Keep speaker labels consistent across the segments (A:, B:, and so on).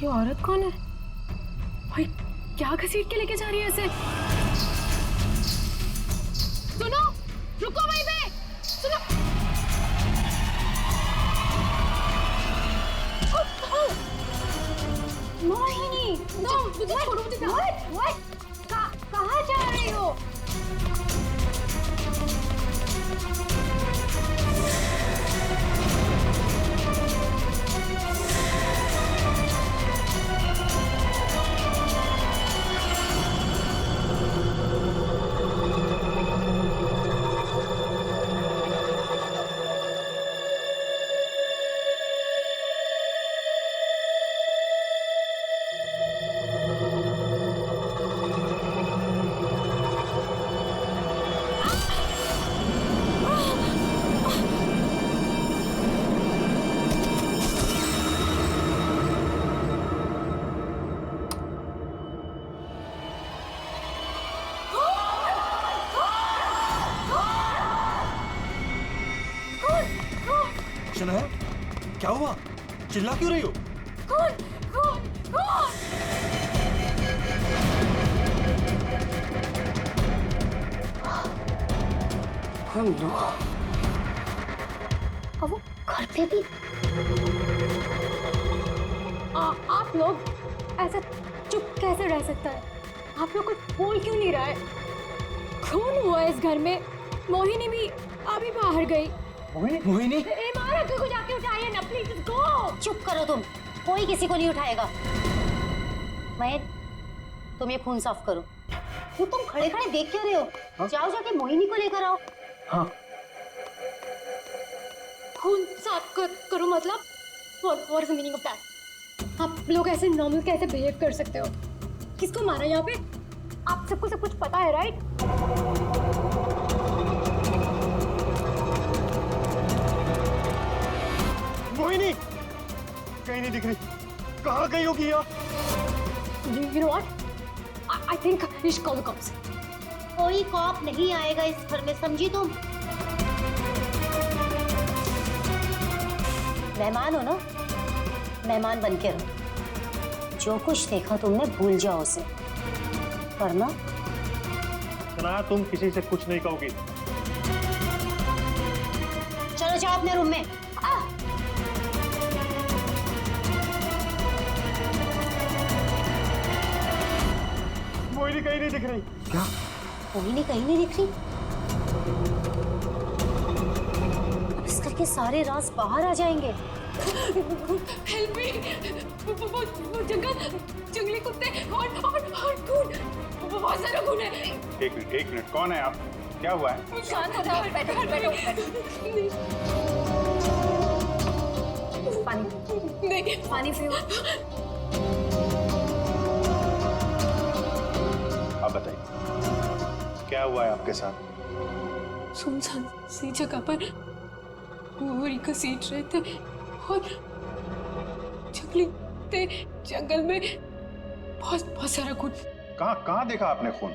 A: ये औरत कौन है? भाई क्या घसीट के लेके जा रही है ऐसे? सुनो, रुको वहीं पे, सुनो। मोहिनी, मुझे छोड़ो, मुझे कहाँ जा रही हो?
B: शनाया, क्या हुआ? चिल्ला क्यों रही हो?
A: कौन? कौन? कौन?
C: हेलो।
A: अब वो घर पे भी? आप लोग ऐसा चुप कैसे रह सकता है? आप लोग कुछ बोल क्यों नहीं रहा है? खून हुआ इस घर में। मोहिनी भी अभी बाहर गई।
B: मोहिनी?
A: मारा को जाके उठाइए ना प्लीज, गो।
D: चुप करो तुम, कोई किसी को नहीं उठाएगा। महेश, तुम ये खून साफ करो। क्यों तुम खड़े खड़े देख क्यों रहे हो?
B: हाँ?
D: जाओ जाके मोहिनी को लेकर आओ।
B: हाँ।
A: खून साफ करो मतलब? What is the meaning of that? आप लोग ऐसे नॉर्मल कैसे बिहेव कर सकते हो? किसको मारा यहाँ पे? आप सबको सब कुछ पता है, राइट?
B: मोहिनी कहीं नहीं दिख रही। कहाँ गई होगी यार?
A: You know what? I think we should call the cops.
D: कोई कॉप नहीं आएगा इस घर में, समझी तुम? मेहमान हो ना, मेहमान बन के रहो। जो कुछ देखा तुमने भूल जाओ उसे, वरना
B: शनाया, तुम किसी से कुछ नहीं कहोगी।
D: चलो जाओ अपने रूम में।
B: मोहिनी कहीं नहीं दिख रही। क्या?
D: मोहिनी कहीं नहीं दिख रही? अब इस घर के सारे राज बाहर आ जाएंगे।
A: Help me! वो जंगली कुत्ते और खून, बहुत सारा खून है।
E: एक मिनट, कौन है आप? क्या हुआ है?
A: शांत हो जाओ, बैठो।
D: पानी
A: नहीं,
D: पानी पियो।
E: आप बताइए, क्या हुआ है आपके साथ?
A: सुनसान सी जगह पर गोरी घसीट रहे थे और जंगली कुत्ते जंगल में बहुत सारा खून।
E: कहाँ देखा आपने खून?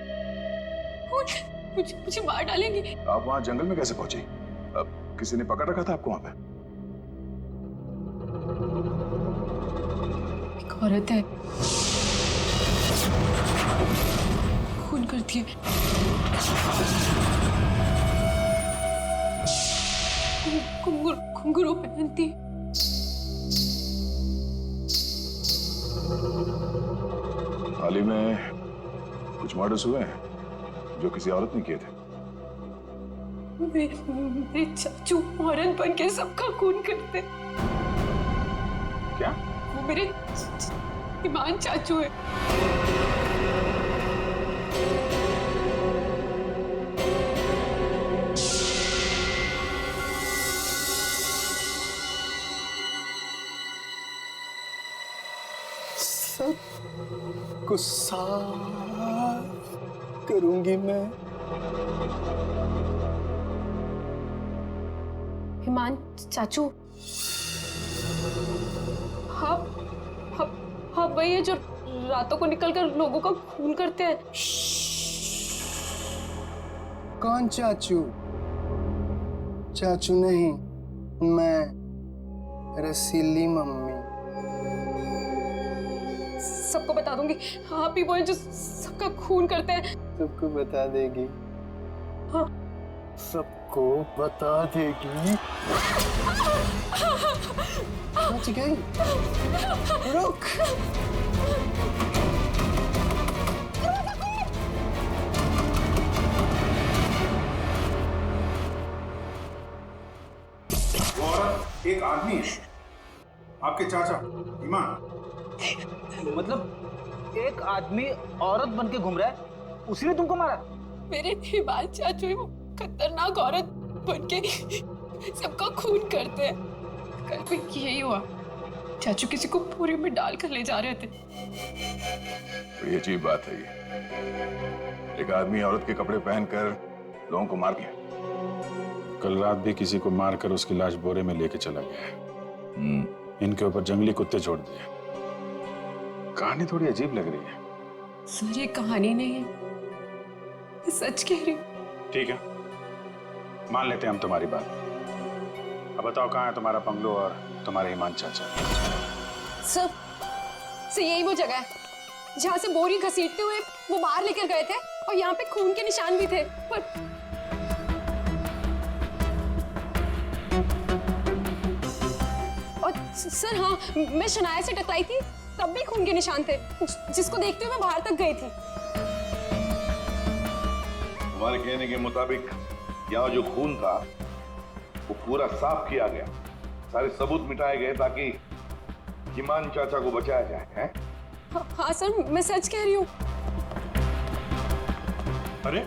A: मुझे मार डालेंगे।
F: आप वहाँ जंगल में कैसे पहुंची? अब किसी ने पकड़ रखा था आपको वहाँ पे?
A: एक औरत है, खून करती है। घुंघरू पहनती है।
F: हाल ही में कुछ मर्डर्स हुए हैं जो किसी औरत ने किए थे।
A: मेरे चाचू औरत बन के सबका खून करते।
E: क्या?
A: वो मेरे ईमान चाचू है।
C: सबको साफ करूंगी मैं।
A: ईमान चाचू, हाँ वही है जो रातों को निकलकर लोगों का खून करते हैं।
C: कौन चाचू? चाचू नहीं, मैं रसीली मम्मी।
A: सबको बता दूंगी। आप ही वो जो सबका खून करते हैं।
C: सबको बता देगी।
A: हाँ।
C: सबको बता देगी। बच गई। रुक।
G: वो औरत एक आदमी है, आपके चाचा ईमान।
H: मतलब एक आदमी औरत बन के घूम रहा है, उसी ने तुमको मारा?
A: मेरे हिमाल चाचू वो खतरनाक औरत बन के सबका खून करते हैं। कल भी यही हुआ, चाचू किसी को बोरी में डालकर ले जा रहे थे।
F: बड़ी अजीब बात है ये। एक आदमी औरत के कपड़े पहनकर लोगों को मार दिया।
G: कल रात भी किसी को मारकर उसकी लाश बोरे में लेके चला गया है। इनके ऊपर जंगली कुत्ते छोड़ दिए। कहानी थोड़ी अजीब लग रही है।
A: सर ये कहानी नहीं है, मैं सच कह रही हूँ।
G: ठीक है, मान लेते हैं हम तुम्हारी बात। अब बताओ कहाँ है तुम्हारा बंगलो और तुम्हारे ईमान चाचा?
A: सर यही वो जगह है जहाँ से बोरी घसीटते हुए वो बाहर लेकर गए थे, और यहाँ पे खून के निशान भी थे। पर और सर हाँ, मैं शनाया से टकराई थी, तब भी खून के निशान थे, जिसको देखते हुए मैं बाहर तक गई थी।
I: तुम्हारे कहने के मुताबिक यहाँ जो खून था वो पूरा साफ किया गया, सारे सबूत मिटाए गए ताकि ईमान चाचा को बचाया जाए, हैं?
A: हाँ सर, मैं सच कह रही हूँ।
B: अरे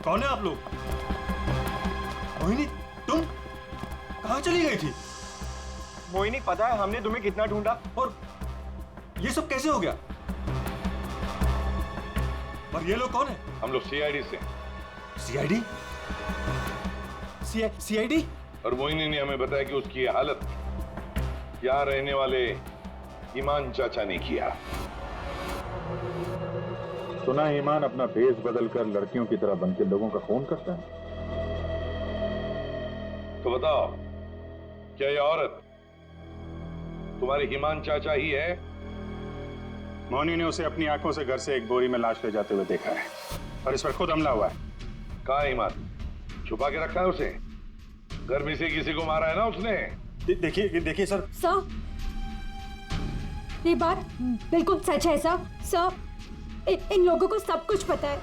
B: कौन है आप लोग? मोहिनी, तुम कहाँ चली गई थी?
C: मोहिनी, पता है हमने तुम्हें कितना ढूंढा,
B: और ये सब कैसे हो गया? और ये लोग कौन है?
I: हम लोग सीआईडी से।
B: सीआईडी? सीआईडी?
I: और मोहिनी ने हमें बताया कि उसकी ये हालत यहाँ रहने वाले ईमान चाचा ने किया।
E: सुना है ईमान अपना भेष बदलकर लड़कियों की तरह बनकर लोगों का खून करता है।
I: तो बताओ, क्या ये औरत तुम्हारे ईमान चाचा ही है?
G: मोनी ने उसे अपनी आंखों से घर से एक बोरी में लाश ले जाते हुए देखा है, और इस पर खुद हमला हुआ है।
I: कहाँ ईमान? छुपा के रखा है उसे? घर में से किसी को मारा है ना उसने?
B: देखिए सर।
A: सर ये बात बिल्कुल सच है सर। सर इन लोगों को सब कुछ पता है।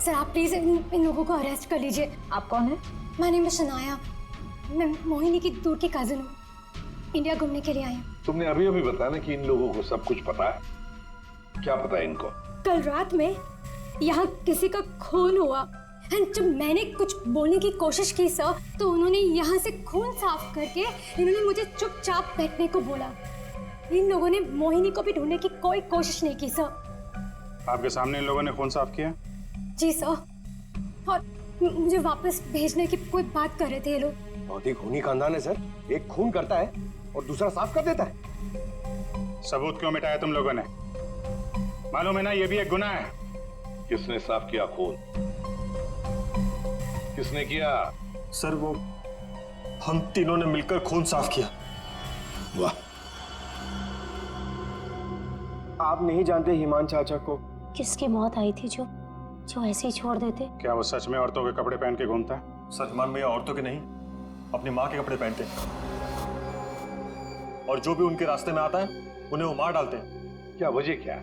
A: सर आप प्लीज इन लोगों को अरेस्ट कर लीजिए।
D: आप कौन है?
A: माय नेम इज शनाया, मैं मोहिनी की दूर की कजिन हूँ, इंडिया घूमने के लिए आई हूँ।
I: तुमने अभी अभी बताया ना कि इन लोगों को सब कुछ पता है। क्या पता है इनको?
A: कल रात में यहाँ किसी का खून हुआ, जब मैंने कुछ बोलने की कोशिश की सर, तो उन्होंने यहाँ से खून साफ करके इन्होंने मुझे चुपचाप बैठने को बोला। इन लोगों ने मोहिनी को भी ढूंढने की कोई कोशिश नहीं की सर।
G: आपके सामने इन लोगों ने खून साफ किया?
A: जी सर, और मुझे वापस भेजने की कोई बात कर रहे थे ये लोग।
C: बहुत ही खूनी खानदान है सर। एक खून करता है और दूसरा साफ कर देता है।
G: सबूत क्यों मिटाया तुम लोगों ने? मालूम है ना ये भी एक गुनाह है।
I: किसने साफ किया खून? किसने किया?
B: सर वो हम तीनों ने मिलकर खून साफ किया।
I: वाह,
C: आप नहीं जानते ईमान चाचा को?
D: किसकी मौत आई थी जो ऐसे ही छोड़ देते?
G: क्या वो सच में औरतों के कपड़े पहन के घूमता है?
B: सर ईमान भैया औरतों के नहीं, अपनी माँ के कपड़े पहनते हैं, और जो भी उनके रास्ते में आता है उन्हें वो मार डालते हैं।
I: क्या वजह क्या है?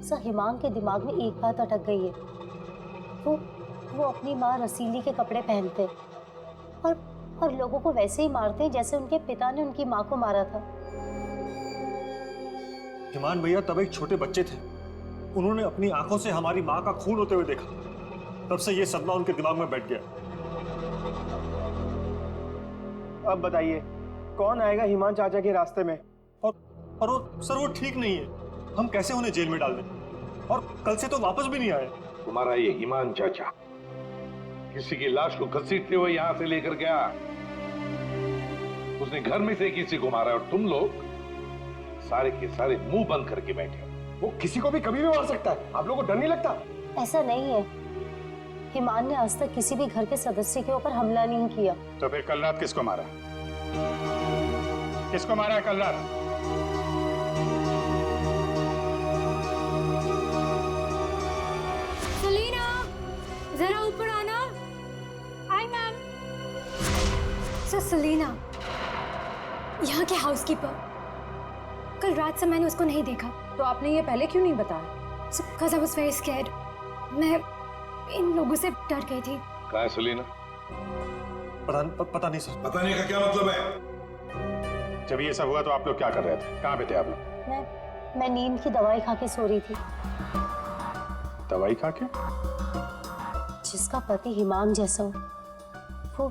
D: सर हिमांग के दिमाग में एक बात अटक गई है। वो अपनी माँ रसीली के कपड़े पहनते और लोगों को वैसे ही मारते जैसे उनके पिता ने उनकी माँ को मारा था।
B: ईमान भैया तब एक छोटे बच्चे थे, उन्होंने अपनी आंखों से हमारी माँ का खून होते हुए देखा, तब से ये सदमा उनके दिमाग में बैठ गया।
C: अब बताइए कौन आएगा ईमान चाचा के रास्ते में?
B: और वो सर वो ठीक नहीं है, हम कैसे उन्हें जेल में डाल दें? और कल से तो वापस भी नहीं आए।
I: तुम्हारा ये ईमान चाचा किसी की लाश को घसीटते हुए यहां से लेकर गया, उसने घर में से किसी को मारा, और तुम लोग सारे के सारे मुंह बंद करके बैठे हो।
C: वो किसी को भी कभी भी मार सकता है, आप लोगों को डर नहीं लगता?
D: ऐसा नहीं है, हिमान ने आज तक किसी भी घर के सदस्य के ऊपर हमला नहीं किया।
G: तो फिर कल रात किसको मारा? किसको मारा है कल रात?
A: जरा ऊपर आना। आई मैम। सर सेलिना, यहाँ के हाउसकीपर, कल रात से मैंने उसको नहीं देखा।
J: तो आपने ये पहले क्यों नहीं बताया?
A: So, because I was very scared. मैं इन लोगों से डर गई थी।
I: कहाँ है सलीना?
B: पता नहीं सर।
I: पता नहीं का क्या मतलब है?
G: जब ये सब हुआ तो आप लोग क्या कर रहे थे? कहाँ पे थे आप लोग?
D: मैं नींद की दवाई खा के सो रही थी।
G: दवाई खा के?
D: जिसका पति हिमांग जैसा हो,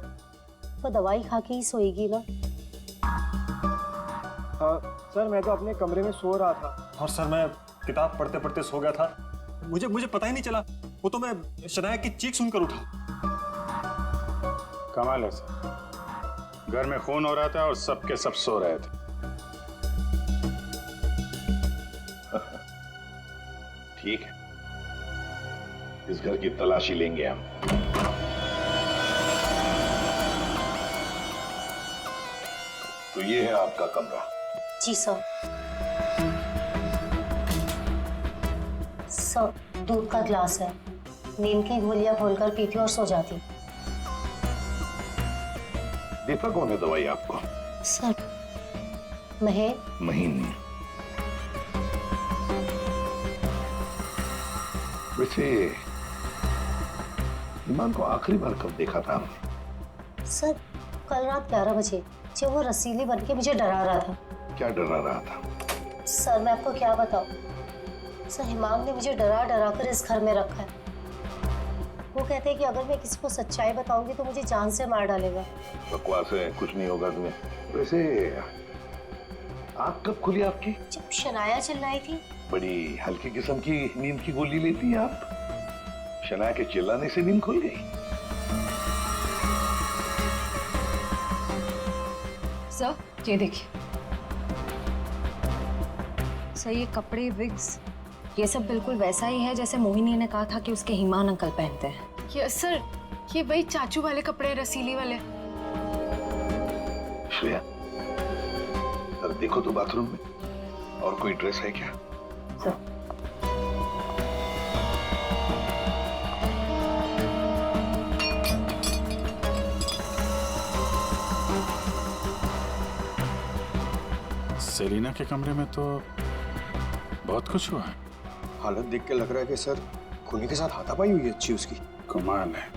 D: वो दवाई खा के ही सोएगी ना।
C: हाँ सर, मैं तो अपने कमरे में सो रहा था।
B: और सर मैं किताब पढ़ते पढ़ते सो गया था। मुझे पता ही नहीं चला। वो तो मैं शनाया की चीख सुनकर उठा।
G: कमाल है सर, घर में खून हो रहा था और सबके सब सो रहे थे।
I: ठीक है, इस घर की तलाशी लेंगे हम। तो ये है आपका कमरा।
D: जी सर। सर, दूध का ग्लास है। नींद की गोलियां खोलकर पीती और सो जाती।
I: देता कौन है दवाई आपको?
D: सर,
I: महीन। वैसे ईमान को आखिरी बार कब देखा था हमने?
D: सर, कल रात 11 बजे जब वो रसीली बनके मुझे डरा रहा था।
I: क्या डरा रहा था?
D: सर, मैं आपको क्या बताऊं? सर, हिमांग ने मुझे डरा डरा कर इस घर में रखा है। वो कहते हैं कि अगर मैं किसी को सच्चाई बताऊंगी तो मुझे जान से मार डालेगा।
I: बकवास है, कुछ नहीं होगा तुम्हें। वैसे आँख कब खुली आपकी?
D: जब शनाया चिल्लाई थी।
I: बड़ी हल्की किस्म की नींद की गोली लेती हैं आप। शनाया के चिल्लाने से नींद खुल गई?
J: सर, ये देखिए सर, ये कपड़े, विग्स, ये सब बिल्कुल वैसा ही है जैसे मोहिनी ने कहा था कि उसके हिमान अंकल पहनते हैं।
K: यस सर, ये वही चाचू वाले कपड़े, रसीली वाले।
I: श्रेया, सर देखो तो बाथरूम में और कोई ड्रेस है क्या?
D: सर,
G: सेलिना के कमरे में तो बहुत कुछ हुआ है।
C: हालत देख के लग रहा है कि सर खूनी के साथ हाथापाई हुई है अच्छी उसकी।
G: कमाल है,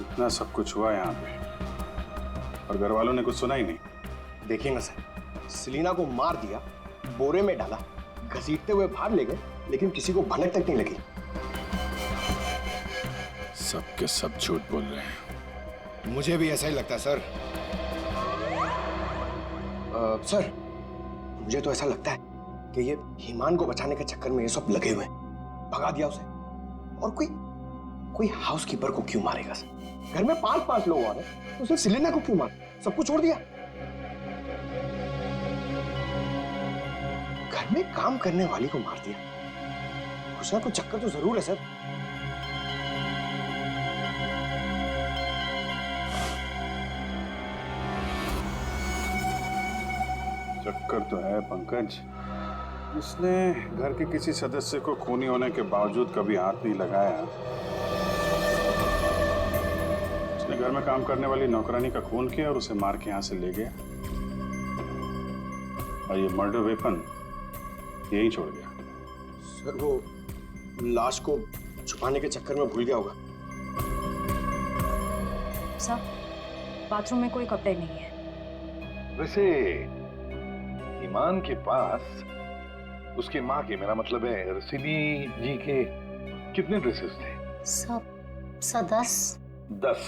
G: इतना सब कुछ हुआ यहाँ पे और घर वालों ने कुछ सुना ही नहीं।
C: देखिए ना सर, सेलिना को मार दिया, बोरे में डाला, घसीटते हुए बाहर ले गए, लेकिन किसी को भनक तक नहीं लगी।
G: सबके सब झूठ बोल रहे हैं।
C: मुझे भी ऐसा ही लगता है सर। सर, मुझे तो ऐसा लगता है कि ये हिमान को बचाने के चक्कर में ये सब लगे हुए हैं। भगा दिया उसे, और कोई हाउसकीपर को क्यों मारेगा सर? घर में 5-5 लोग आ रहे, तो सिर्फ सेलिना को क्यों मार? सब कुछ छोड़ दिया। घर में काम करने वाली को मार दिया। कुछ ना कुछ चक्कर तो जरूर है सर।
G: चक्कर तो है पंकज। उसने घर के किसी सदस्य को खूनी होने के बावजूद कभी हाथ नहीं लगाया। उसने घर में काम करने वाली नौकरानी का खून किया और उसे मार के यहाँ से ले गया, और ये मर्डर वेपन यही छोड़ गया।
C: सर, वो लाश को छुपाने के चक्कर में भूल गया होगा।
J: सर, बाथरूम में कोई कपड़े नहीं है।
I: वैसे ईमान के पास उसकी माँ के, मेरा मतलब है रसीली जी के, कितने ड्रेसेस थे?
D: सब 10।
I: 10।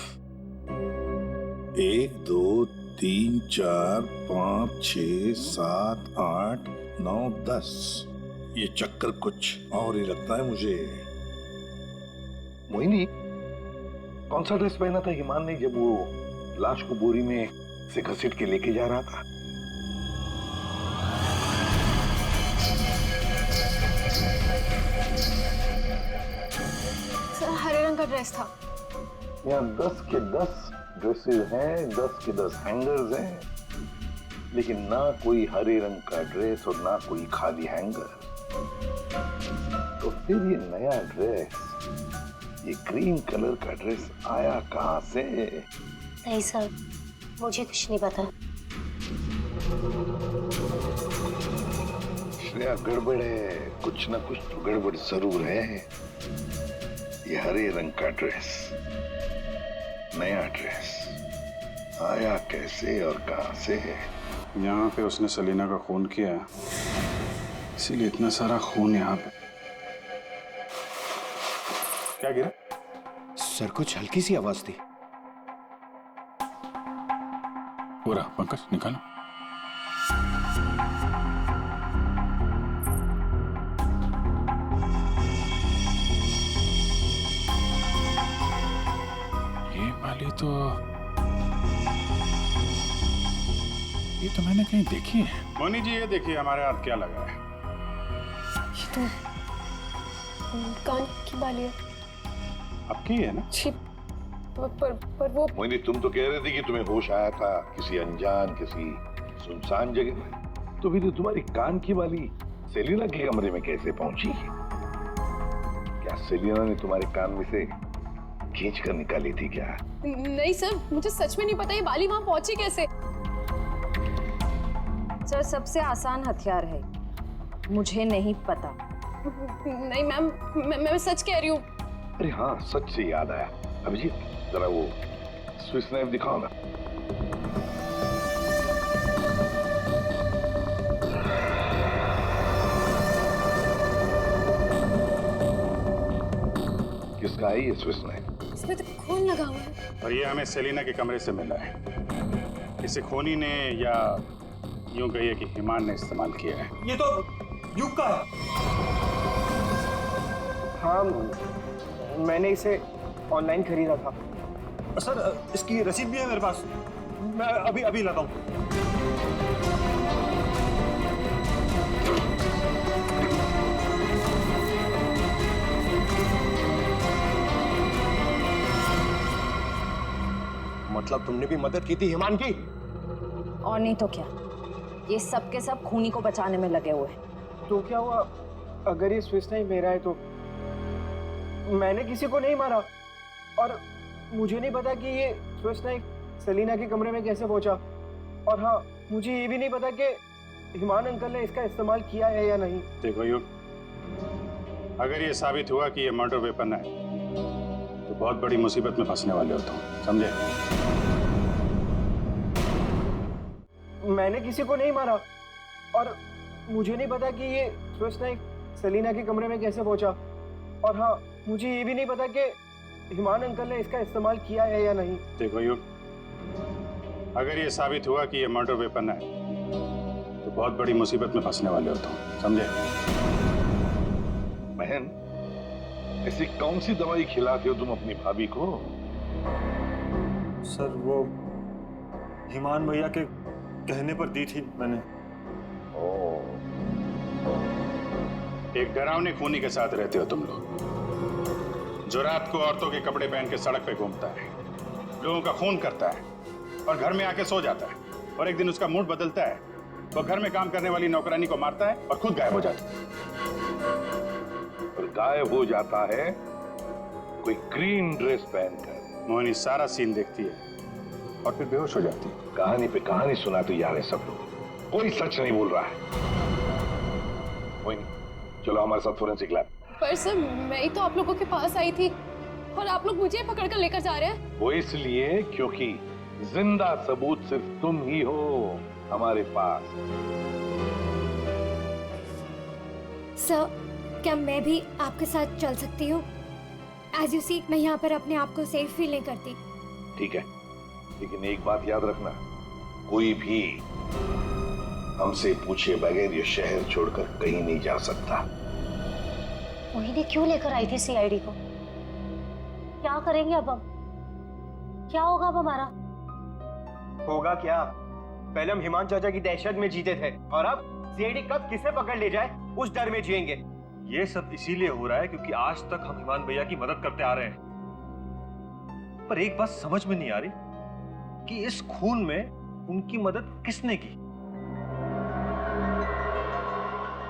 I: 1 2 3 4 5 6 7 8 9 10। ये चक्कर कुछ और ही लगता है मुझे। मोहिनी, कौन सा ड्रेस पहना था ईमान ने जब वो लाश को बोरी में से घसीट के लेके जा रहा था?
K: सर, हरे रंग का ड्रेस था।
I: यहाँ 10 के 10 ड्रेसेस हैं, 10 के 10 हैंगर्स हैं, लेकिन ना कोई हरे रंग का ड्रेस और ना कोई खाली हैंगर। तो फिर ये नया ड्रेस ये क्रीम कलर का ड्रेस आया कहाँ से?
D: नहीं सर, मुझे कुछ नहीं पता।
I: श्रेया, गड़बड़ है, कुछ ना कुछ तो गड़बड़ जरूर है। ये हरे रंग का ड्रेस, नया ड्रेस आया कैसे और कहां से है?
G: यहाँ पे उसने सलीना का खून किया, इसीलिए इतना सारा खून यहाँ पे। क्या गिरा?
C: सर, कुछ हल्की सी आवाज थी।
G: पूरा पंकज निकालो। ये तो मैंने कहीं देखी है। मोनी जी, ये देखिए हमारे हाथ क्या लगा है।
K: ये तो कान की बाली है।
G: आपकी है ना?
K: छी, पर वो
I: मोहिनी, तुम तो कह रहे थे कि तुम्हें होश आया था किसी अनजान, किसी सुनसान जगह में, तो फिर तुम्हारी कान की बाली सेलिना के कमरे में कैसे पहुंची? क्या सेलिना ने तुम्हारे कान में से खींच कर निकाली थी क्या?
K: नहीं सर, मुझे सच में नहीं पता ये बाली वहां पहुंची कैसे।
J: सर, सबसे आसान हथियार है, मुझे नहीं पता।
K: नहीं मैम, मैं सच कह रही हूँ।
I: अरे हाँ, सच से याद आया। अभिजीत, जरा वो स्विस नाइफ दिखाओ ना। किसका है ये स्विस नाइफ?
K: इसमें तो खून लगा हुआ है।
G: और ये हमें सेलिना के कमरे से मिला है। इसे खूनी ने, या यूं कहिए कि हिमान ने इस्तेमाल किया है।
B: ये तो युग का है।
C: हाँ, मैंने इसे ऑनलाइन खरीदा था।
B: सर, इसकी रसीद भी है मेरे पास। मैं अभी लाता हूँ।
C: मतलब तुमने भी मदद की थी हिमान की?
J: और नहीं तो क्या, ये सब के सब खूनी को बचाने में लगे हुए हैं।
C: तो क्या हुआ अगर ये स्विस नाइफ मेरा है? तो मैंने किसी को नहीं मारा, और मुझे नहीं पता कि ये स्विस नाइफ सलीना के कमरे में कैसे पहुंचा। और हाँ, मुझे ये भी नहीं पता कि हिमान अंकल ने इसका इस्तेमाल किया है या नहीं।
G: देखो युग, अगर ये साबित हुआ कि ये मर्डर वेपन है तो बहुत बड़ी मुसीबत में फंसने वाले हो तुम, समझे?
C: मैंने किसी को नहीं मारा, और मुझे नहीं पता कि ये स्विस नाइफ सलीना के कमरे में कैसे पहुंचा। और हाँ, मुझे ये भी नहीं पता कि हिमान अंकल ने इसका इस्तेमाल किया है या नहीं।
G: देखो युग, अगर ये साबित हुआ कि ये मर्डर वेपन है तो बहुत बड़ी मुसीबत में फंसने वाले हो तुम, समझे?
I: बहन, ऐसी कौन सी दवाई खिलाते हो तुम अपनी भाभी को?
B: सर, वो हिमान भैया के कहने पर दी थी मैंने।
G: एक डरावने खूनी के साथ रहते हो तुम लोग, जो रात को औरतों के कपड़े पहन के सड़क पे घूमता है, लोगों का खून करता है और घर में आके सो जाता है, और एक दिन उसका मूड बदलता है, वो घर में काम करने वाली नौकरानी को मारता है और खुद गायब हो जाता है।
I: और गायब हो जाता है कोई ग्रीन ड्रेस पहनकर।
G: मोहिनी सारा सीन देखती है और फिर बेहोश हो जाती है।
I: कहानी पे कहानी सुनाते जा रहे सब लोग, कोई सच नहीं बोल रहा है। मोहिनी, चलो हमारे साथ फोरेंसिक लैब।
K: पर सर, मैं ही तो आप लोगों के पास आई थी और आप लोग मुझे पकड़ कर लेकर जा रहे हैं।
I: वो इसलिए क्योंकि जिंदा सबूत सिर्फ तुम ही हो हमारे पास।
A: सर, क्या मैं भी आपके साथ चल सकती हूँ? एज यू सी, मैं यहाँ पर अपने आप को सेफ फील नहीं करती।
I: ठीक है, लेकिन एक बात याद रखना, कोई भी हमसे पूछे बगैर ये शहर छोड़कर कहीं नहीं जा सकता।
D: मोहिनी क्यों लेकर आई थी सीआईडी को? क्या करेंगे अब हम? क्या होगा अब हमारा?
C: होगा क्या? पहले हम हिमान चाचा की दहशत में जीते थे, और अब सीआईडी कब किसे पकड़ ले जाए उस डर में जिएंगे।
B: ये सब इसीलिए हो रहा है क्योंकि आज तक हम हिमान भैया की मदद करते आ रहे हैं। पर एक बात समझ में नहीं आ रही कि इस खून में उनकी मदद किसने की।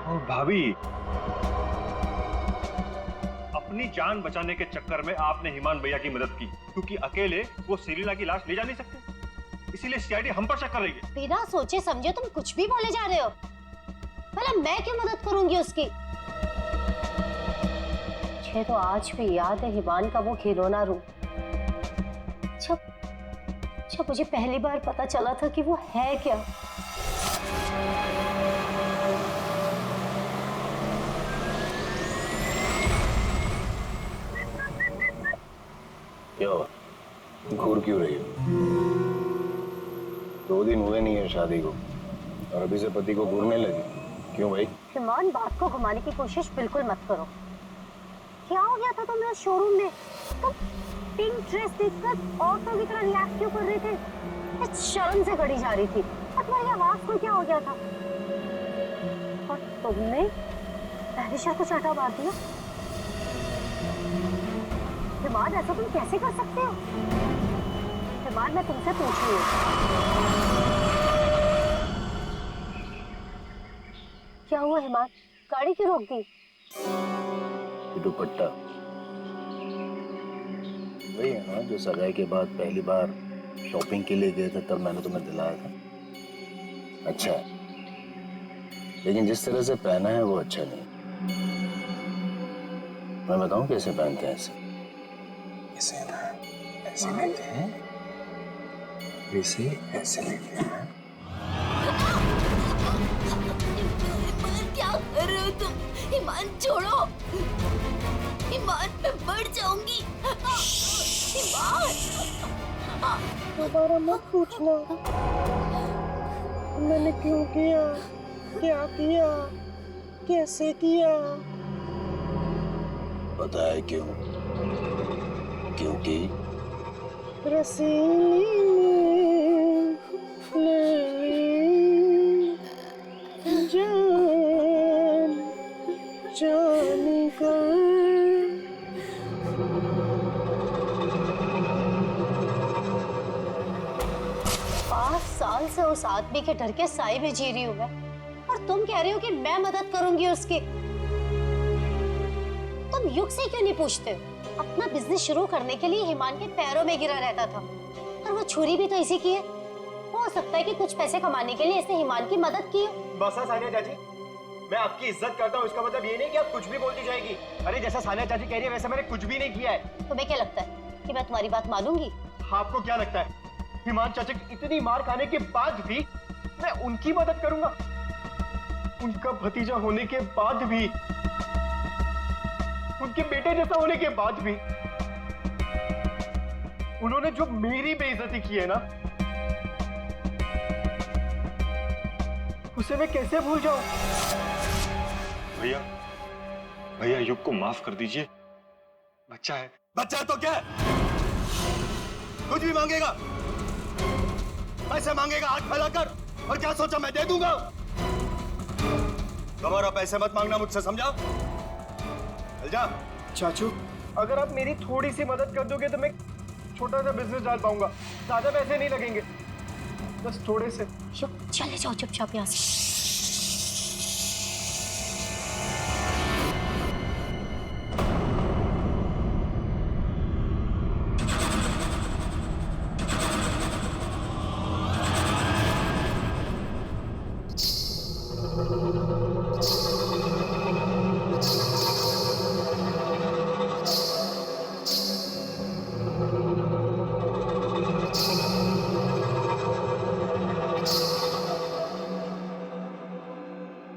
B: और भाभी, अपनी जान बचाने के चक्कर में आपने हिमान भैया की मदद की, क्योंकि अकेले वो सेलिना की लाश ले जा नहीं सकते, इसीलिए सीआईडी हम पर शक कर रही है।
D: बिना सोचे समझे तुम कुछ भी बोले जा रहे हो। भला मैं क्यों मदद करूंगी उसकी? मुझे तो आज भी याद है हिमान का वो खिलौना रूप। जब मुझे पहली बार पता चला था कि वो है क्या।
E: क्या हुआ? घूर क्यों रही हो? 2 दिन हुए नहीं है शादी को और अभी से पति को घूरने लगी। क्यों भाई?
D: हिमान, बात को घुमाने की कोशिश बिल्कुल मत करो। क्या हो गया था तुम्हें शोरूम में? तुम पिंक ड्रेस देखकर औरतों की तरह रिएक्ट क्यों कर रहे थे? मैं शर्म से गड़ी जा रही थी और तुम्हारी आवाज को क्या हो गया था? और तुमने तहरीशा को चाटा मार दिया। हिमान, ऐसा तुम कैसे कर सकते हो? हिमान, मैं तुमसे पूछ रही हूँ, क्या हुआ हिमान? गाड़ी क्यों रोक दी?
E: दुपट्टा वही है ना जो सगाई के बाद पहली बार शॉपिंग के लिए गए थे, तब मैंने तुम्हें दिलाया था। अच्छा है, लेकिन जिस तरह से पहना है वो अच्छा नहीं। मैं बताऊं कैसे पहनते हैं ऐसे?
C: ऐसे ना, ऐसे लेते हैं, वैसे ऐसे लेते हैं।
L: क्या कर रहे हो तुम? ईमान छोड़ो, ईमान मैं मर जाऊंगी। ईमान,
M: दोबारा मत पूछना मैंने क्यों किया, क्या किया, कैसे किया।
E: पता है क्यों? क्योंकि
M: रसीली ने ले ली जान जाने का।
D: 5 साल से उस आदमी के डर के साए में जी रही हूँ मैं, और तुम कह रहे हो कि मैं मदद करूंगी उसकी। तुम युग से क्यों नहीं पूछते? अपना बिजनेस शुरू करने के लिए हिमान के पैरों में गिरा रहता था, और वो छुरी भी तो इसी की है। हो सकता है कि कुछ पैसे कमाने के लिए इसने हिमान की मदद की हो।
N: बस सानिया चाची, मैं आपकी इज्जत करता हूँ, इसका मतलब ये नहीं कि आप कुछ भी बोलती जाएगी। अरे जैसा सानिया चाची कह रही है वैसे मैंने कुछ भी नहीं किया है।
D: तुम्हें क्या लगता है कि मैं तुम्हारी बात मानूंगी?
N: आपको क्या लगता है हिमान चाचा की इतनी मार खाने के बाद भी मैं उनकी मदद करूंगा? उनका भतीजा होने के बाद भी, उनके बेटे जैसा होने के बाद भी उन्होंने जो मेरी बेइज्जती की है ना, उसे मैं कैसे भूल जाऊं?
B: भैया, भैया युग को माफ कर दीजिए, बच्चा है।
N: बच्चा है तो क्या है? कुछ भी मांगेगा, पैसे मांगेगा हाथ फैलाकर, और क्या सोचा मैं दे दूंगा? दोबारा पैसे मत मांगना मुझसे, समझा? चल जा। चाचू, अगर आप मेरी थोड़ी सी मदद कर दोगे तो मैं छोटा सा बिजनेस डाल पाऊंगा। ज्यादा पैसे नहीं लगेंगे, बस थोड़े से।
D: चले जाओ चुपचाप यहाँ से।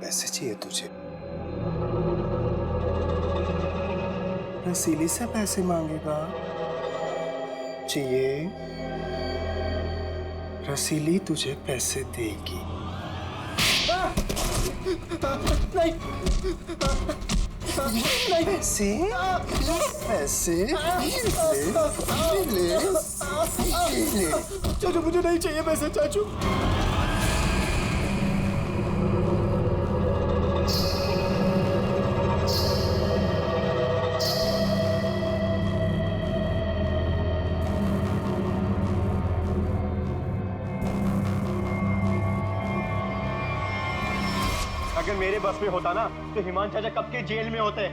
C: पैसे चाहिए तुझे? रसीली से पैसे मांगेगा? चाहिए? रसीली तुझे पैसे देगी। नहीं, पैसे, पैसे ले, ले।
N: चाचू मुझे नहीं चाहिए पैसे चाचू। अगर मेरे बस में होता ना तो हिमान चाचा कब के जेल में होते।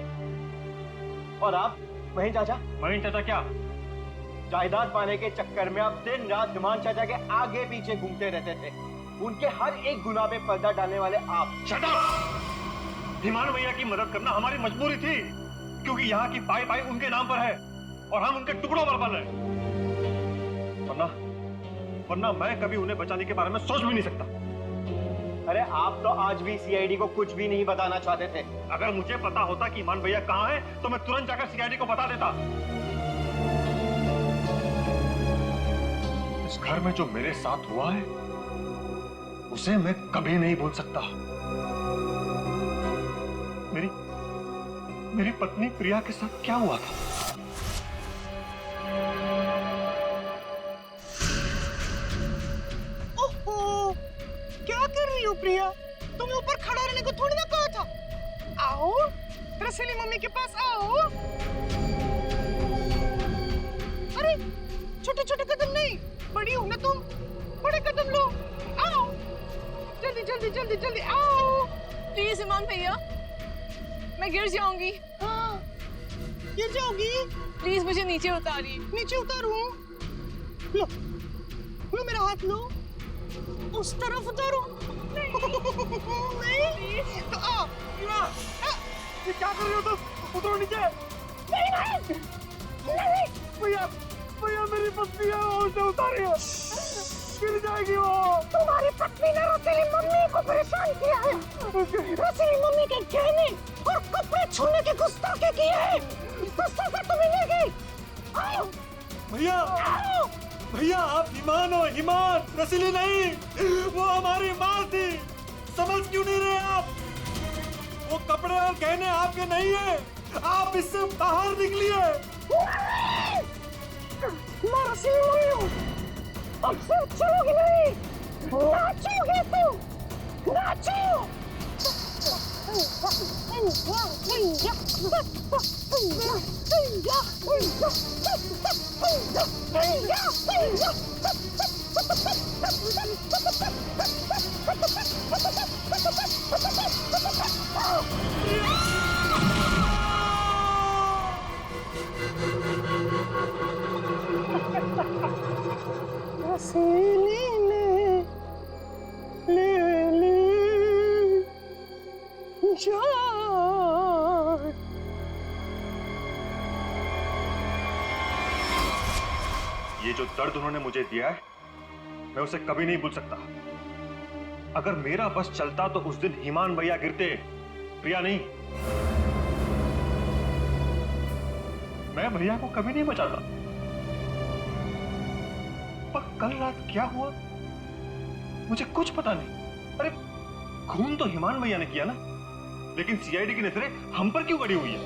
N: और आप वहीं चाचा?
B: वहीं चाचा क्या?
N: जायदाद पाने के चक्कर में आप दिन रात हिमान चाचा के आगे पीछे घूमते रहते थे। उनके हर एक गुनाह पे पर्दा डालने वाले आप।
B: Shut up! हिमान भैया की मदद करना हमारी मजबूरी थी, क्योंकि यहाँ की पाई पाई उनके नाम पर है और हम उनके टुकड़ों पर पल रहे। वरना मैं कभी उन्हें बचाने के बारे में सोच भी नहीं सकता।
N: अरे आप तो आज भी सीआईडी को कुछ भी नहीं बताना चाहते थे।
B: अगर मुझे पता होता कि ईमान भैया कहाँ है तो मैं तुरंत जाकर सीआईडी को बता देता। इस घर में जो मेरे साथ हुआ है उसे मैं कभी नहीं भूल सकता। मेरी पत्नी प्रिया के साथ क्या हुआ था?
M: ओहो, क्या कर रही हो प्रिया? तुम्हें ऊपर खड़ा रहने को थोड़ी ना कहा था। आओ रसीली मम्मी के पास आओ। अरे छोटे छोटे कदम नहीं, बड़ी हो ना तुम, बड़े कदम लो। आओ जल्दी जल्दी जल्दी जल्दी आओ।
K: प्लीज ईमान भैया, मैं गिर जाऊंगी।
M: हाँ, गिर जाओगी?
K: प्लीज मुझे नीचे उतारिए।
M: नीचे उतारूं? लो लो मेरा हाथ लो, उस तरफ उतारो। नहीं तो आओ।
N: ये क्या कर रहे हो तुम? उतरो नीचे।
M: नहीं नहीं नहीं
N: भैया भैया मेरी पत्नी है, उसे उतारिए, गिर जाएगी वो।
M: तुम्हारी पत्नी ने रसीली मम्मी को परेशान किया है। रसीली मम्मी के गहने और कपड़े छूने की गुस्ताखी की है, तो सजा तुम्हें मिलेगी। आओ
B: भैया, भैया आप ईमान हो, ईमान, रसीली नहीं। वो हमारी माँ थी, समझ क्यों नहीं रहे आप? वो कपड़े और गहने आपके नहीं है, आप इससे बाहर निकलिए।
M: मैं रसीली मम्मी हूँ, अब से चलोगी नहीं, नाचोगे तुम, नाचो। रसीली ने ले ली जान।
B: ये जो दर्द उन्होंने मुझे दिया है मैं उसे कभी नहीं भूल सकता। अगर मेरा बस चलता तो उस दिन ईमान भैया गिरते, प्रिया नहीं। मैं भैया को कभी नहीं बचाता। पर कल रात क्या हुआ मुझे कुछ पता नहीं। अरे खून तो ईमान भैया ने किया ना, लेकिन सीआईडी की नजरें हम पर क्यों गड़ी हुई है?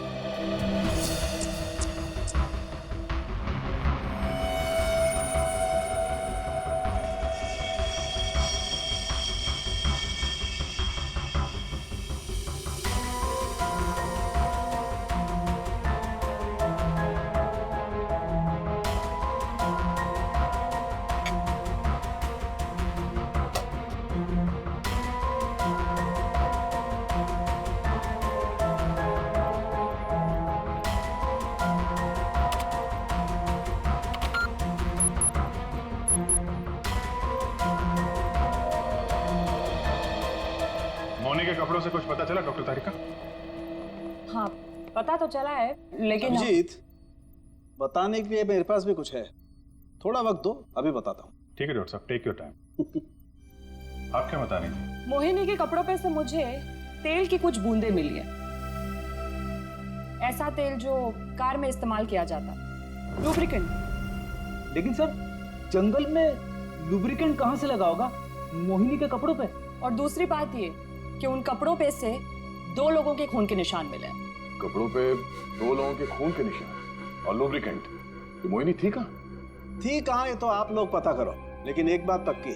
B: मोनी के कपड़ों से कुछ पता चला डॉक्टर तारिका?
J: हाँ पता तो चला है, लेकिन
O: अभिजीत, बताने के लिए मेरे पास भी कुछ है, थोड़ा वक्त दो, अभी बताता हूँ।
G: ठीक है डॉक्टर साहब, टेक योर टाइम। आप क्या बताने थे?
J: मोहिनी के कपड़ों पे से मुझे तेल की कुछ बूंदें मिली है। ऐसा तेल जो कार में इस्तेमाल किया जाता, लुब्रिकेंट।
H: लेकिन सर जंगल में लुब्रिकेंट कहाँ से लगा होगा मोहिनी के कपड़ों पे?
J: और दूसरी बात ये कि उन कपड़ों पे से 2 लोगों के खून के निशान मिले।
F: कपड़ों पे 2 लोगों के खून के निशान और लुब्रिकेंट। तो मोहिनी थी कहाँ?
O: थी कहाँ ये तो आप लोग पता करो, लेकिन एक बात पक्की,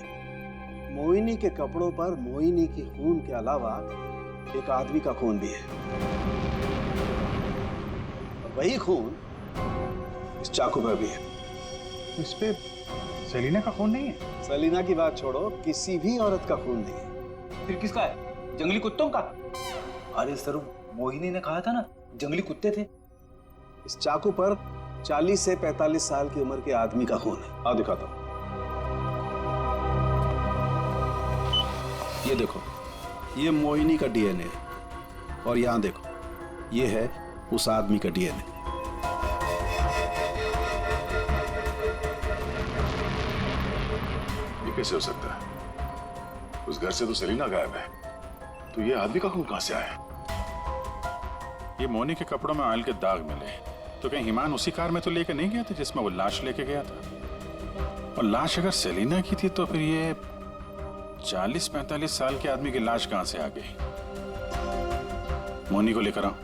O: मोहिनी के कपड़ों पर मोहिनी की खून के अलावा एक आदमी का खून भी है। और वही खून इस चाकू पर भी है।
G: इस पे सेलिना का खून नहीं है?
O: सेलिना की बात छोड़ो, किसी भी औरत का खून नहीं है।
H: फिर किसका है? जंगली कुत्तों का? अरे सर मोहिनी ने कहा था ना जंगली कुत्ते थे।
O: इस चाकू पर 40 से 45 साल की उम्र के आदमी का खून है। आओ दिखाता हूं। ये देखो, ये मोहिनी का डीएनए है और यहां देखो, ये है उस आदमी का डीएनए।
F: ये कैसे हो सकता है? उस घर से तो सेलिना गायब है, तो ये आदमी का खून कहां से आया?
G: ये मोनी के कपड़ों में ऑयल के दाग मिले, तो कहीं हिमान उसी कार में तो लेके नहीं गया था जिसमें वो लाश लेके गया था? और लाश अगर सेलिना की थी तो फिर ये 40-45 साल के आदमी की लाश कहां से आ गई? मोनी को लेकर आओ।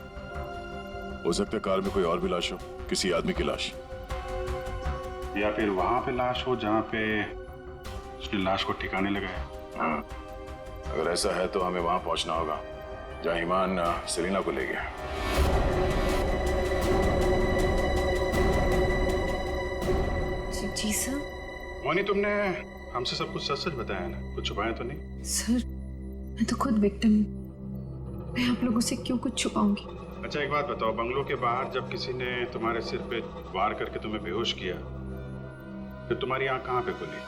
F: हो सकता है कार में कोई और भी लाश हो, किसी आदमी की लाश,
G: या फिर वहां पे लाश हो जहां पे उसने लाश को ठिकाने लगाया।
F: हाँ, अगर ऐसा है तो हमें वहां पहुंचना होगा जहां ईमान सेलिना को ले गया।
J: जी सर।
G: मोनी, तुमने हमसे सब कुछ सच सच बताया ना, कुछ छुपाया तो नहीं?
K: सर, मैं तो खुद विक्टिम हूँ, मैं आप लोगों से क्यों कुछ छुपाऊंगी?
G: अच्छा एक बात बताओ, बंगलों के बाहर जब किसी ने तुम्हारे सिर पे वार करके तुम्हें बेहोश किया, फिर तुम्हारी आंख कहाँ पे खुली?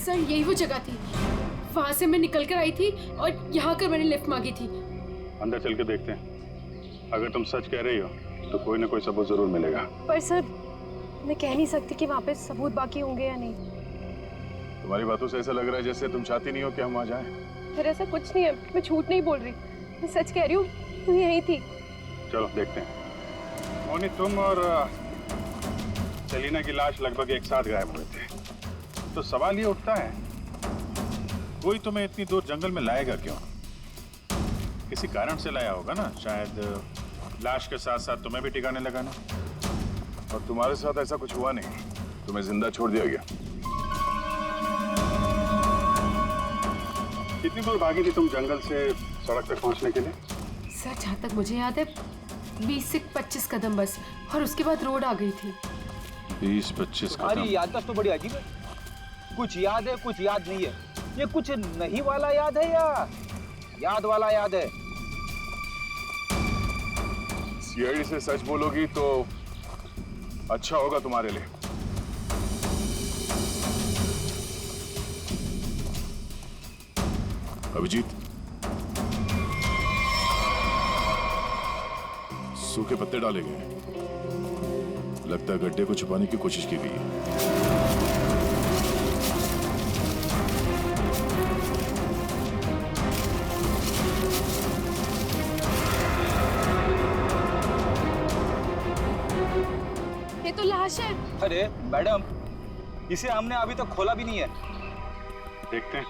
K: सर यही वो जगह थी, वहां से मैं निकल कर आई थी और यहाँ कर मैंने लिफ्ट मांगी थी।
G: अंदर चल के देखते हैं, अगर तुम सच कह रही हो तो कोई ना कोई सबूत जरूर मिलेगा।
K: पर सर, मैं कह नहीं सकती कि वहाँ पे सबूत बाकी होंगे या नहीं।
F: तुम्हारी बातों से ऐसा लग रहा है जैसे तुम चाहती नहीं हो कि हम वहां जाएं।
K: फिर ऐसा कुछ नहीं है, मैं झूठ नहीं बोल रही, मैं सच कह रही हूँ, तू यही थी।
G: चलो देखते हैं। मोनी, तुम और सेलिना की लाश लगभग एक साथ गायब हुए थे, तो सवाल ये उठता है, कोई तुम्हें इतनी दूर जंगल में लाएगा क्यों? किसी कारण से लाया होगा ना, शायद लाश के साथ साथ तुम्हें भी ठिकाने लगाना।
F: और तुम्हारे साथ ऐसा कुछ हुआ नहीं, तुम्हें जिंदा छोड़ दिया गया।
G: कितनी दूर भागी थी तुम जंगल से सड़क तक पहुंचने के लिए?
K: सर, जहाँ तक मुझे याद है 20 से 25 कदम बस, और उसके बाद रोड आ गई थी।
G: 20-25 कदम?
H: तुम्हारी याददाश्त तो बड़ी अजीब है, कुछ याद है कुछ याद नहीं है। ये कुछ नहीं वाला याद है या याद वाला याद है?
F: सीआईडी से सच बोलोगी तो अच्छा होगा तुम्हारे लिए। अभिजीत, सूखे पत्ते डाले गए, लगता है गड्ढे को छुपाने की कोशिश की गई है।
K: ये तो लाश है।
H: अरे मैडम, इसे हमने अभी तक खोला भी नहीं है।
G: देखते हैं।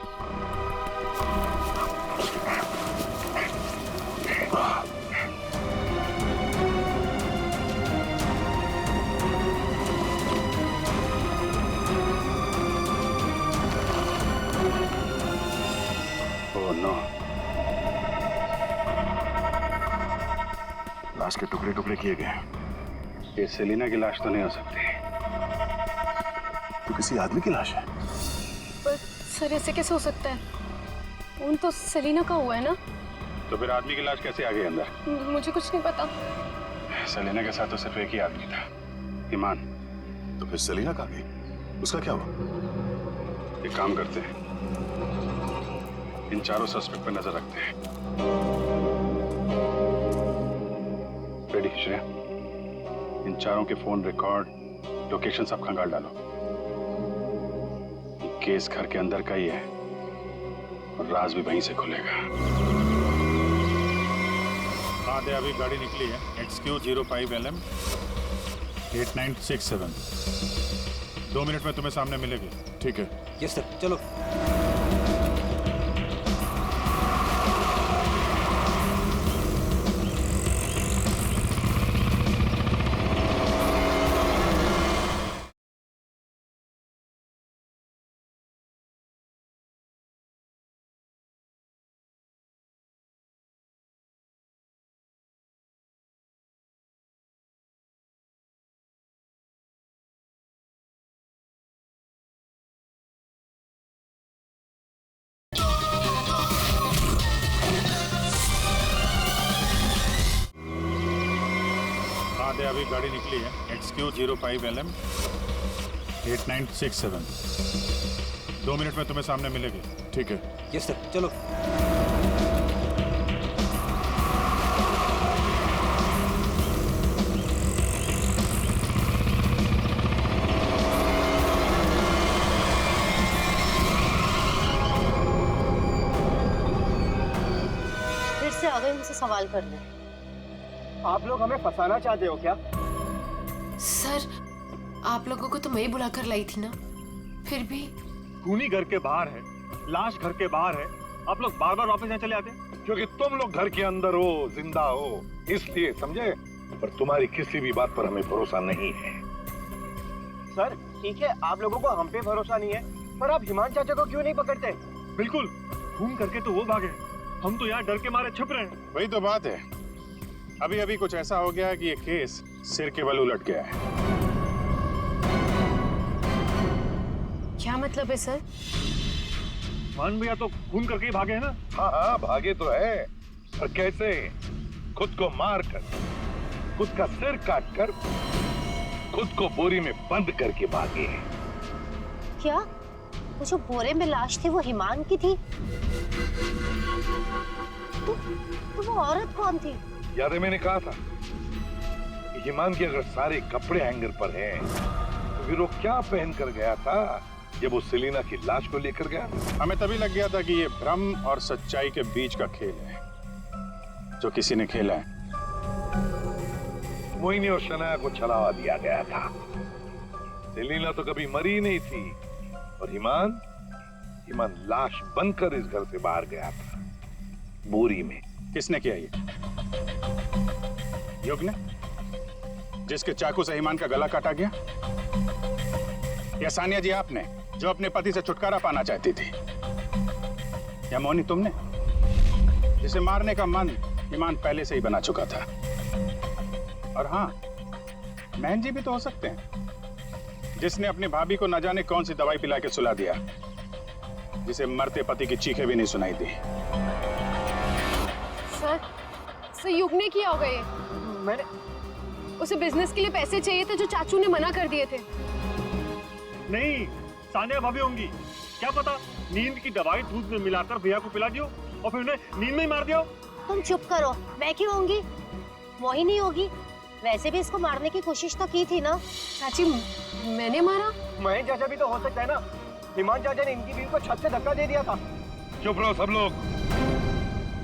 G: ओह नो,
F: लाश के टुकड़े टुकड़े किए गए।
G: ये सेलिना की लाश तो नहीं हो सकती,
F: तो किसी आदमी की लाश है।
K: पर सर, ऐसे कैसे हो सकता है? खून तो सेलिना का हुआ है ना?
G: तो फिर आदमी की लाश कैसे आ गई अंदर?
K: मुझे कुछ नहीं पता।
G: सेलिना के साथ तो सिर्फ एक ही आदमी था, ईमान।
F: तो फिर सेलिना कहाँ गई? उसका क्या हुआ?
G: एक काम करते हैं, इन चारों सस्पेक्ट पर नजर रखते हैं। रेडी श्रेया, इन चारों के फोन रिकॉर्ड, लोकेशन सब खंगाल डालो। ये केस घर के अंदर का ही है और राज भी वहीं से खुलेगा। हाँ दे, अभी गाड़ी निकली है, XQ05LM 8967। 2 मिनट में तुम्हें सामने मिलेगी।
F: ठीक है।
H: यस सर, चलो।
G: आधे अभी गाड़ी निकली है XQ05LM 8967। 2 मिनट में तुम्हें सामने मिलेगी।
F: ठीक है।
O: यस सर, चलो।
D: फिर से आ गए मुझसे सवाल करने।
N: आप लोग हमें फंसाना चाहते हो क्या?
K: सर, आप लोगों को तो मैं ही बुलाकर लाई थी ना, फिर भी।
B: खूनी घर के बाहर है, लाश घर के बाहर है, आप लोग बार बार वापस यहाँ चले आते?
I: क्योंकि तुम लोग घर के अंदर हो, जिंदा हो, इसलिए, समझे? पर तुम्हारी किसी भी बात पर हमें भरोसा नहीं है।
N: सर ठीक है, आप लोगों को हम पे भरोसा नहीं है, पर आप हिमान चाचा को क्यों नहीं पकड़ते?
B: बिल्कुल, खून करके तो वो भागे, हम तो यहाँ डर के मारे छिप रहे हैं।
G: वही तो बात है। अभी अभी कुछ ऐसा हो गया है कि ये केस सिर के बल उलट गया है।
J: क्या मतलब है सर?
B: मान भैया तो खून करके ही भागे है ना?
I: हाँ हाँ, भागे तो है, पर कैसे? खुद को मार कर, खुद का सिर काट कर, खुद को बोरी में बंद करके भागे हैं।
D: क्या वो जो बोरे में लाश थी वो हिमान की थी? तो वो औरत कौन थी?
I: याद है मैंने कहा था कि हिमान के अगर सारे कपड़े हैंगर पर हैं, तो फिर वो क्या पहन कर गया था जब वो सेलिना की लाश को लेकर गया?
G: हमें तभी लग गया था कि ये भ्रम और सच्चाई के बीच का खेल है जो किसी ने खेला है।
I: मोहिनी और शनाया को छलावा दिया गया था। सेलिना तो कभी मरी नहीं थी, और हिमान लाश बनकर इस घर से बाहर गया था, बोरी में।
G: किसने किया ये? युग ने, जिसके चाकू से हिमान का गला काटा गया? या सानिया जी आपने, जो अपने पति से छुटकारा पाना चाहती थी? या मोहिनी तुमने, जिसे मारने का मन हिमान पहले से ही बना चुका था? और हाँ, महन जी भी तो हो सकते हैं, जिसने अपनी भाभी को न जाने कौन सी दवाई पिला के सुला दिया, जिसे मरते पति की चीखें भी नहीं सुनाई दी।
K: सर युग ने किया होगा ये।
N: मैंने
K: उसे बिजनेस के लिए पैसे चाहिए थे जो चाचू ने मना कर दिए थे।
B: नहीं, सानिया भाभी होंगी। क्या पता नींद की दवाई दूध में मिलाकर भैया को पिला दियो और फिर उन्हें नींद में ही मार दिया।
D: तुम चुप करो, मैं क्यों होंगी? मोहिनी होगी। वैसे भी इसको मारने की कोशिश तो की थी ना।
K: चाची, मैंने मारा?
N: महेश चाचा भी तो हो सकता है ना। हिमान चाचा ने इनकी बीवी को छत से धक्का दे दिया था।
I: चुप रहो सब लोग,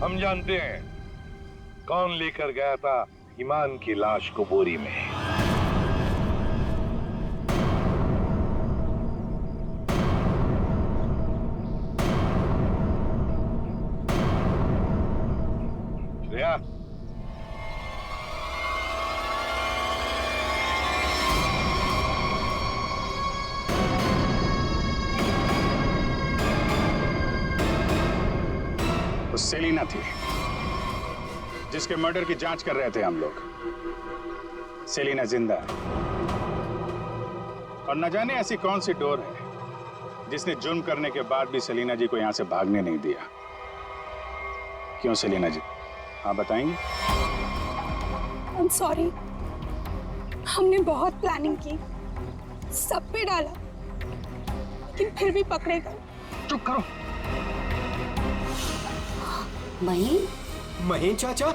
I: हम जानते हैं कौन लेकर गया था हिमान की लाश को बोरी में। श्रेया,
G: वो सेलिना थी जिसके मर्डर की जांच कर रहे थे हम लोग। सेलिना जिंदा है, और न जाने ऐसी कौन सी डोर है जिसने जुर्म करने के बाद भी सेलिना जी को यहां से भागने नहीं दिया। क्यों सेलिना जी, हाँ बताएंगे?
A: I'm sorry, हमने बहुत प्लानिंग की, सब पे डाला, लेकिन फिर भी पकड़े गए।
N: चुप करो।
C: महेश चाचा,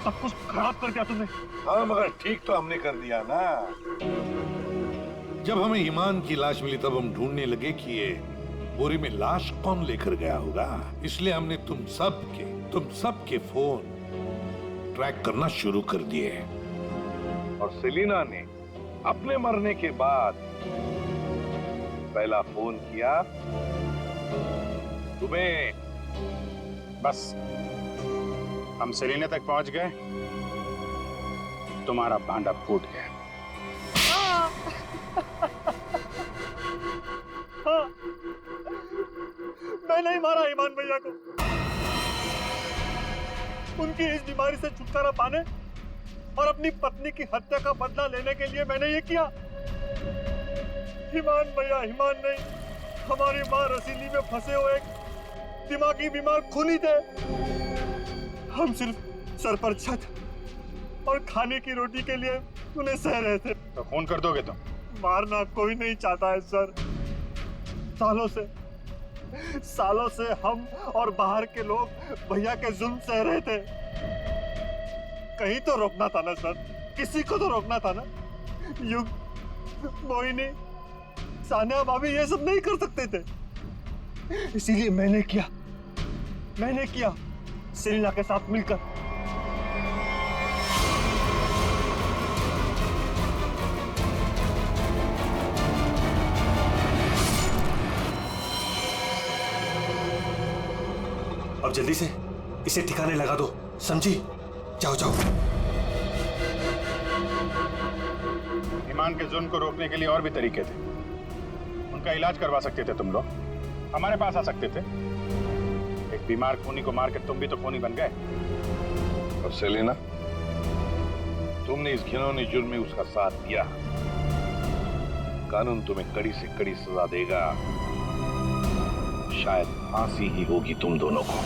B: सब कुछ खराब कर दिया तुमने।
I: हाँ, मगर ठीक तो हमने कर दिया ना। जब हमें ईमान की लाश मिली तब हम ढूंढने लगे कि ये बोरी में लाश कौन लेकर गया होगा। इसलिए हमने तुम सब के फोन ट्रैक करना शुरू कर दिए। और सेलिना ने अपने मरने के बाद पहला फोन किया तुम्हें।
G: बस हम सेलिना तक पहुंच गए, तुम्हारा भांडा फूट गया।
B: हाँ, मैं नहीं मारा ईमान भैया को। उनकी इस बीमारी से छुटकारा पाने और अपनी पत्नी की हत्या का बदला लेने के लिए मैंने ये किया। ईमान भैया ईमान नहीं, हमारी माँ रसीली में फंसे हुए दिमागी बीमार खूनी थे। हम सिर्फ सर पर छत, और खाने की रोटी के लिए उन्हें सह रहे थे।
G: तो खून कर दोगे तुम?
B: मारना कोई नहीं चाहता है सर। सालों से हम और बाहर के लोग भैया के जुल्म सह रहे थे। कहीं तो रोकना था ना सर, किसी को तो रोकना था ना। युग, मोहिनी, सानिया भाभी ये सब नहीं कर सकते थे, इसीलिए मैंने किया सेलिना के साथ मिलकर। अब जल्दी से इसे ठिकाने लगा दो, समझी? जाओ जाओ।
G: ईमान के जुल्म को रोकने के लिए और भी तरीके थे। उनका इलाज करवा सकते थे तुम लोग, हमारे पास आ सकते थे। एक बीमार खूनी को मार के तुम भी तो खूनी बन गए।
I: और सेलिना, तुमने इस घिनौने जुर्म में उसका साथ दिया। कानून तुम्हें कड़ी से कड़ी सजा देगा, शायद फांसी ही होगी तुम दोनों को।